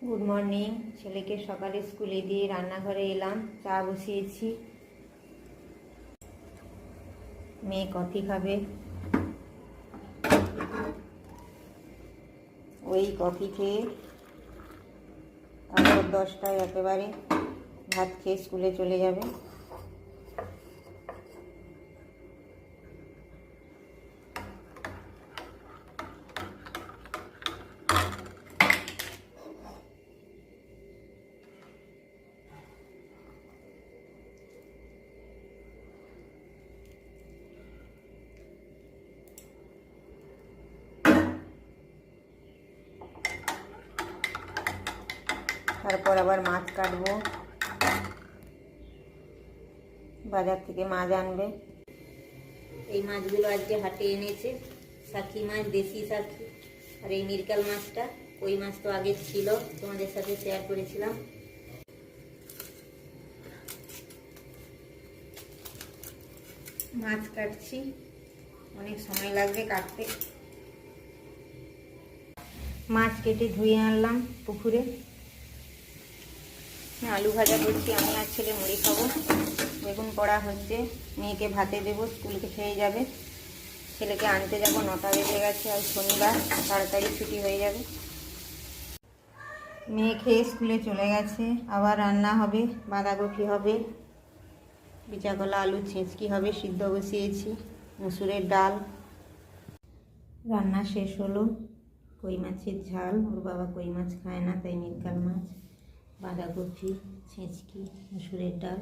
Good morning. ছেলেকে সকালে স্কুলে দিয়ে রান্নাঘরে এলাম, চা বসিয়েছি। মেয়ে কফি খাবে। ওই কফি খেয়ে তারপর 10টায় একেবারে ভাত খেয়ে স্কুলে চলে যাবে। তারপর আবার মাছ কাটবো, বাজার থেকে মাছ আনবে। এই মাছগুলো আজকে হাটে এনেছে, সাক্ষী মাছ, দেশি সাক্ষী। আর এই মিরকাল মাছটা, কই মাছ তো আগে ছিল, তোমাদের সাথে শেয়ার করেছিলাম। মাছ কাটছি, অনেক সময় লাগবে কাটতে। মাছ কেটে ধুয়ে আনলাম পুকুরে। আলু ভাজা করছি, আমি আর ছেলে মুড়ি খাবো। বেগুন পোড়া হচ্ছে, মেয়েকে ভাতে দেবো, স্কুলকে খেয়ে যাবে। ছেলেকে আনতে যাব, 9টা বেজে গেছে। আর শনিবার তাড়াতাড়ি ছুটি হয়ে যাবে। মেয়ে খেয়ে স্কুলে চলে গেছে। আবার রান্না হবে, বাঁধাকপি হবে, বিচাকলা আলু ছেঁচকি হবে, সিদ্ধ বসিয়েছি, মুসুরের ডাল। রান্না শেষ হলো। কই মাছের ঝাল, ওর বাবা কই মাছ খায় না, তাই মিরকাল মাছ, বাঁধাকপি, ছেঁচকি, মুসুরের ডাল,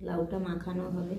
লাউটা মাখানো হবে।